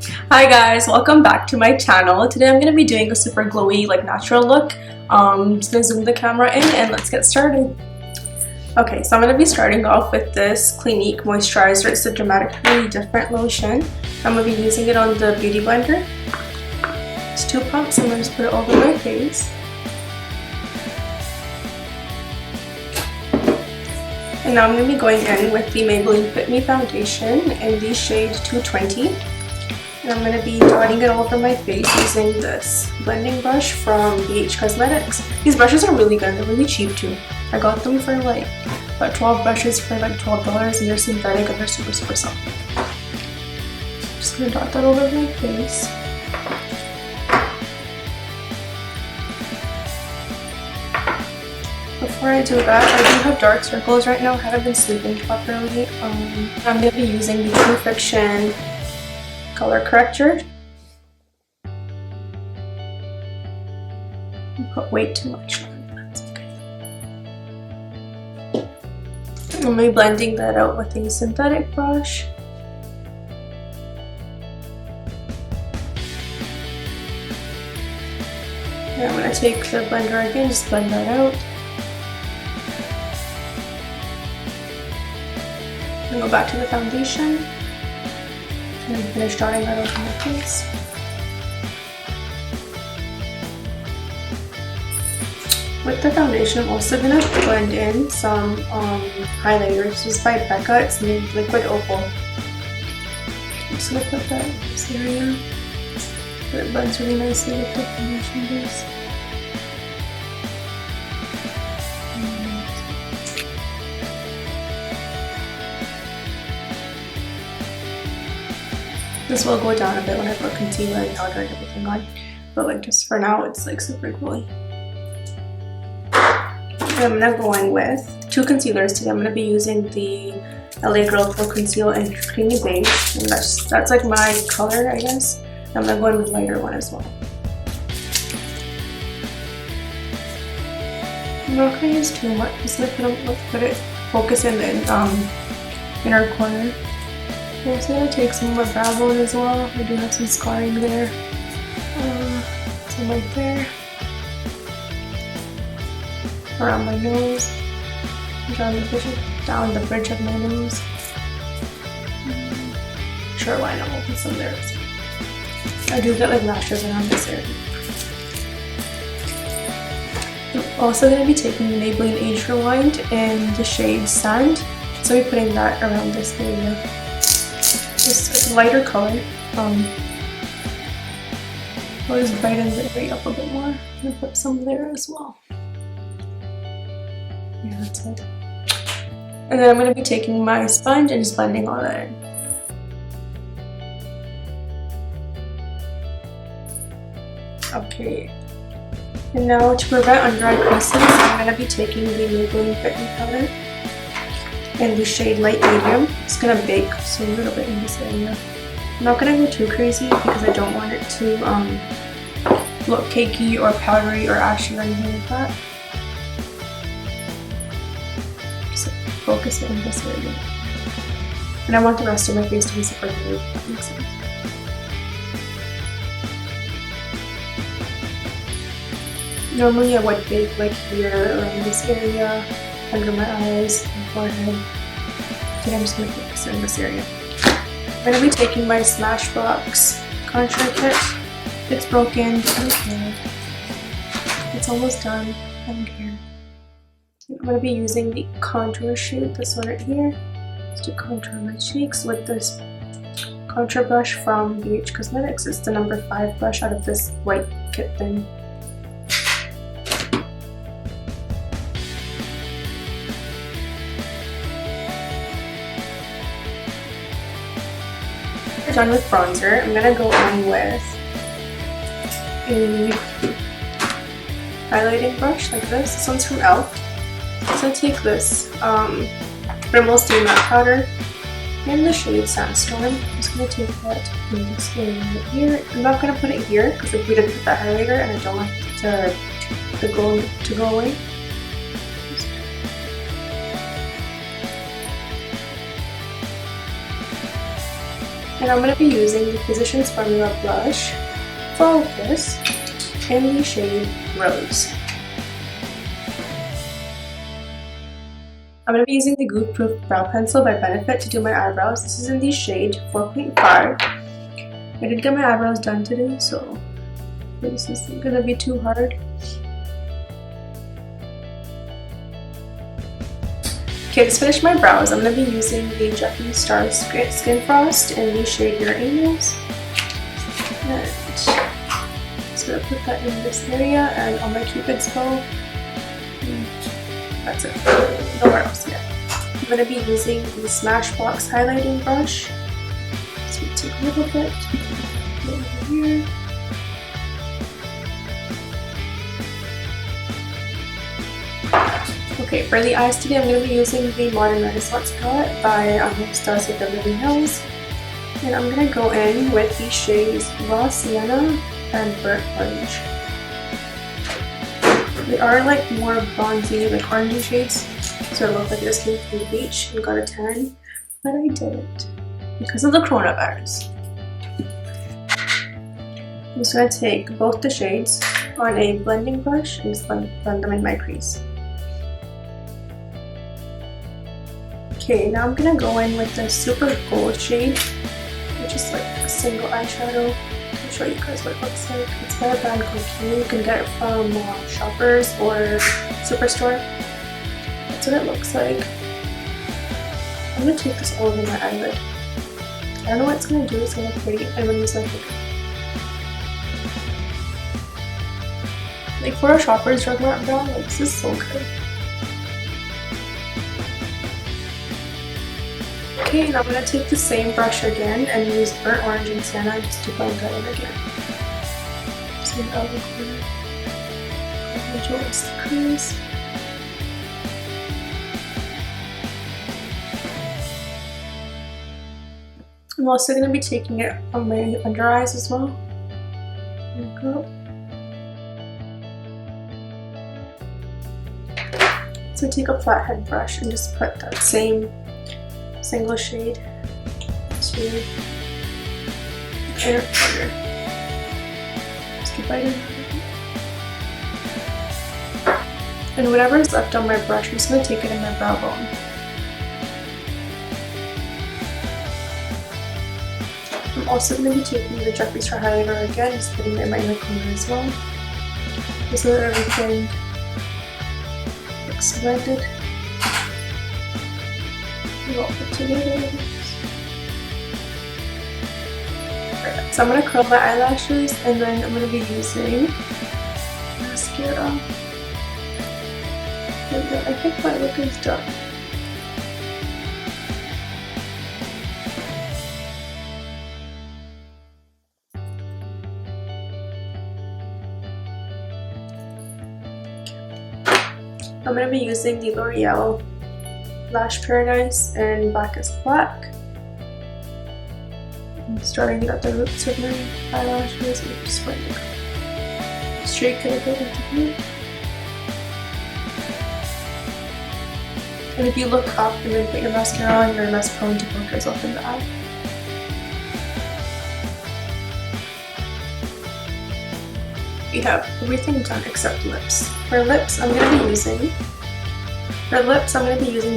Hi guys, welcome back to my channel. Today I'm going to be doing a super glowy, like natural look. I'm just going to zoom the camera in and let's get started. Okay, so I'm going to be starting off with this Clinique moisturizer. It's a dramatically different lotion. I'm going to be using it on the beauty blender. It's 2 pumps. I'm going to just put it over my face. And now I'm going to be going in with the Maybelline Fit Me Foundation in the shade 220. And I'm going to be dotting it all over my face using this blending brush from Beige Cosmetics. These brushes are really good. They're really cheap too. I got them for like about 12 brushes for like $12 and they're synthetic and they're super soft. Just going to dot that over my face. Before I do that, I do have dark circles right now. I haven't been sleeping properly. I'm going to be using the True Fiction color corrector. I put way too much on, that's okay. I'm going to be blending that out with a synthetic brush. And I'm going to take the blender again, just blend that out. And go back to the foundation and finish dotting that over my face. With the foundation, I'm also going to blend in some highlighter. This is by Becca. It's named Liquid Opal. I'm just going to put that in this area. But it blends really nicely with the foundation base. This will go down a bit when I put concealer and powder and everything on, but like just for now it's like super glowy. I'm gonna go in with 2 concealers today. I'm gonna be using the LA Girl for Conceal and Creamy Beige, and that's like my color, I guess. I'm gonna go in with a lighter one as well. I'm not gonna use too much, just like put it focus in the inner corner. I'm also going to take some more brow bone as well. I do have some scarring there. Some right there. Around my nose. Down the bridge of my nose. Sure, why not? We'll put some there as well. I do get like lashes around this area. I'm also going to be taking the Maybelline Age Rewind in the shade Sand. So I'll be putting that around this area. Just a lighter color. I'll just brighten the area up a bit more. I'm gonna put some there as well. Yeah, that's it. And then I'm gonna be taking my sponge and just blending all that in. Okay. And now to prevent under eye creases, I'm gonna be taking the Maybelline Fit Me powder in the shade Light Medium. It's gonna bake so a little bit in this area. I'm not gonna go too crazy because I don't want it to look cakey or powdery or ashy or anything like that. Just focus it in this area. And I want the rest of my face to be super blue, if that makes sense. Normally I would bake like here around this area, under my eyes, and forehead. Okay, I'm just going to focus in this area. I'm going to be taking my SmashBox contour kit. It's broken, I don't care. It's almost done, I don't care. I'm going to be using the contour sheet, this one right here, just to contour my cheeks with this contour brush from Beige Cosmetics. It's the number 5 brush out of this white kit thing. Done with bronzer, I'm gonna go in with a highlighting brush like this. This one's from e.l.f. So I take this Rimmel Steel Matte Powder in the shade Sandstone. I'm just gonna take that in this area right here. I'm not gonna put it here because like we didn't put that highlighter and I don't want it to go away. And I'm going to be using the Physicians Formula Blush Focus in the shade Rose. I'm going to be using the Goof Proof Brow Pencil by Benefit to do my eyebrows. This is in the shade 4.5. I did get my eyebrows done today, so this isn't going to be too hard. Okay, to finish my brows, I'm going to be using the Jeffree Star Skin Frost in the shade Uranus. And just going to put that in this area and on my Cupid's bow. That's it. Nowhere else yet. I'm going to be using the SmashBox highlighting brush. So we take a little bit over here. Okay, for the eyes today, I'm going to be using the Modern Renaissance palette by Anastasia Beverly. And I'm going to go in with the shades Raw Sienna and Burnt Orange. They are like more bronzy, like orangey shades, so it looks like I just came from the beach and got a tan, but I didn't because of the coronavirus. I'm just going to take both the shades on a blending brush and just blend them in my crease. Okay, now I'm going to go in with the Super Gold shade, which is like a single eyeshadow. I'll show you guys what it looks like. It's by a brand called Clinique. You can get it from Shoppers or Superstore. That's what it looks like. I'm going to take this all over my eyelid. I don't know what it's going to do. It's going to look pretty. I'm going to use my finger. Like for a Shoppers Drug Mart brow, like this is so good. Okay, and I'm going to take the same brush again and use Burnt Orange and Sienna just to blend that in again. Just in the outer corner. Adjust the crease. I'm also going to be taking it on my under eyes as well. There we go. So take a flathead brush and just put that same single shade to the inner corner. Just keep biting. And whatever is left on my brush, I'm just going to take it in my brow bone. I'm also going to be taking the Jeffree Star highlighter again, just putting it in my inner corner as well, just so that everything looks blended. All put together. Right, so I'm going to curl my eyelashes and then I'm going to be using mascara. And then I think my look is done. I'm going to be using the Loreal Lash Paradise and Black is Black. I'm starting at the roots of my eyelashes and just going to streak it a bit into blue. And if you look up and then put your mascara on, you're less prone to poke yourself in the eye. We have everything done except lips. For lips, I'm going to be using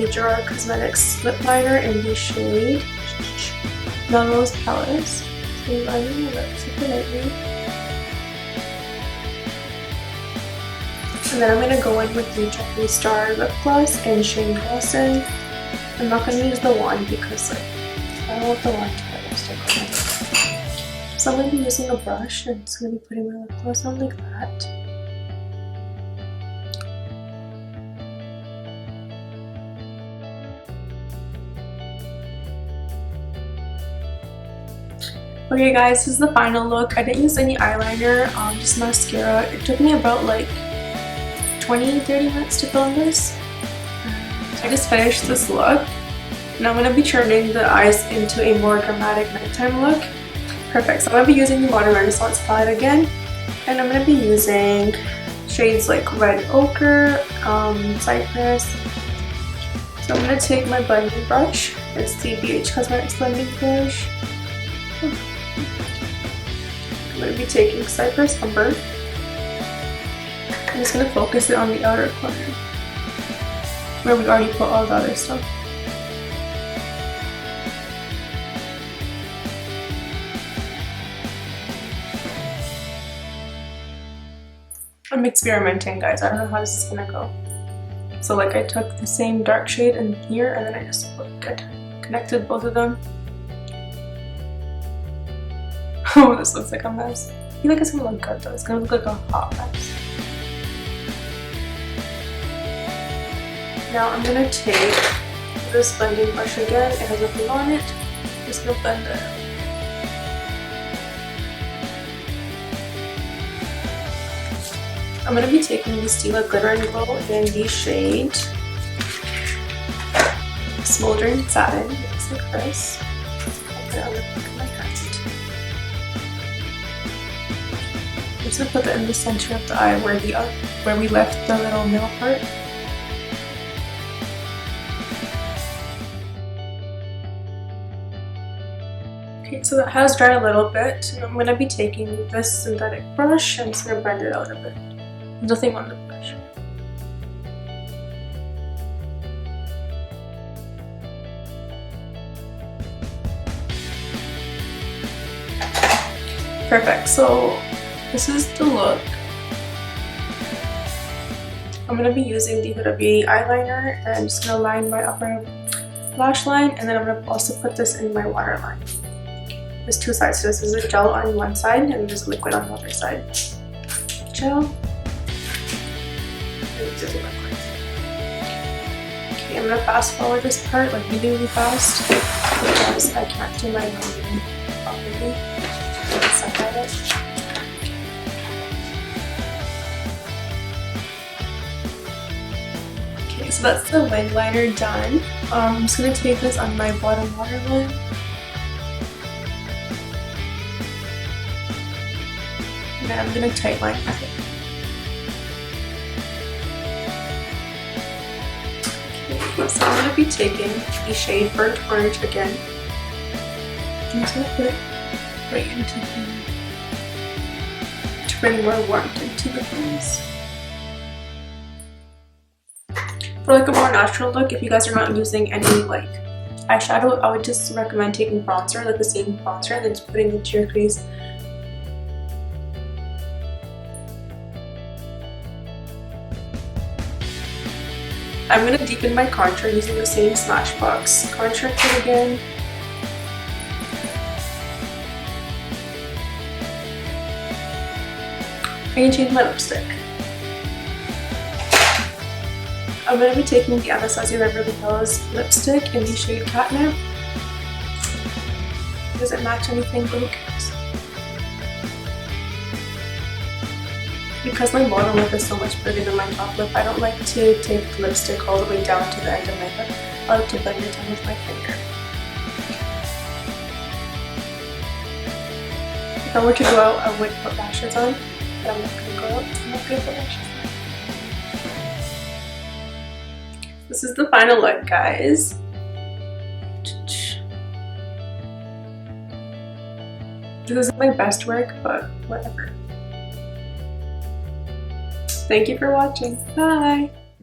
the Gerard Cosmetics lip liner in the shade Melrose Palace. So I'm lining my lips super lightly. And then I'm going to go in with the Jeffree Star lip gloss in shade Dawson. I'm not going to use the wand because I don't want the wand to get lipstick on it. So I'm going to be using a brush and I'm just going to be putting my lip gloss on like that. Okay guys, this is the final look. I didn't use any eyeliner, just mascara. It took me about like 20-30 minutes to film this. I just finished this look. And I'm going to be turning the eyes into a more dramatic nighttime look. Perfect. So I'm going to be using the Modern Renaissance palette again. And I'm going to be using shades like Red Ochre, Cypress. So I'm going to take my blending brush. It's the Beige Cosmetics blending brush. going to be taking Cypress Umber. I'm just going to focus it on the outer corner where we already put all the other stuff. I'm experimenting, guys. I don't know how this is gonna go. So like I took the same dark shade in here and then I just connected both of them. Oh, this looks like a mess. I feel like it's gonna look good though. It's gonna look like a hot mess. Now I'm gonna take this blending brush again. It has nothing on it. I'm just gonna blend it. I'm going to be taking the Stila Glitter and Glow in the shade Smoldering Satin. It looks like this. I'll put it on the back of my hand. I'm just going to put that in the center of the eye where we left the little middle part. Okay, so that has dried a little bit. I'm going to be taking this synthetic brush and I'm just going to blend it out a bit. Nothing on the brush. Perfect, so this is the look. I'm going to be using the Huda Beauty eyeliner and I'm just going to line my upper lash line and then I'm going to also put this in my waterline. There's two sides, so this is a gel on one side and there's liquid on the other side. Gel. Okay, I'm gonna fast forward this part like really fast because I can't do my moving properly. Suck at it. Okay, so that's the wing liner done. I'm just gonna take this on my bottom waterline. And then I'm gonna tight line with it. So I'm going to be taking the shade Burnt Orange again. I'm just going to put it right into the, to bring more warmth into the face. For like a more natural look, if you guys are not using any like eyeshadow, I would just recommend taking bronzer, like the same bronzer, and then just putting it into your crease. I'm going to deepen my contour using the same SmashBox contour kit again. I'm going to change my lipstick. I'm going to be taking the Anastasia Beverly Hills lipstick in the shade Catnip. It doesn't match anything, but who cares? Because my bottom lip is so much bigger than my top lip, I don't like to take the lipstick all the way down to the end of my lip. I like to blend it down with my finger. If I were to go out, I would put lashes on, but I'm not going to go out. I'm not going to put lashes on. This is the final look, guys. This isn't my best work, but whatever. Thank you for watching. Bye!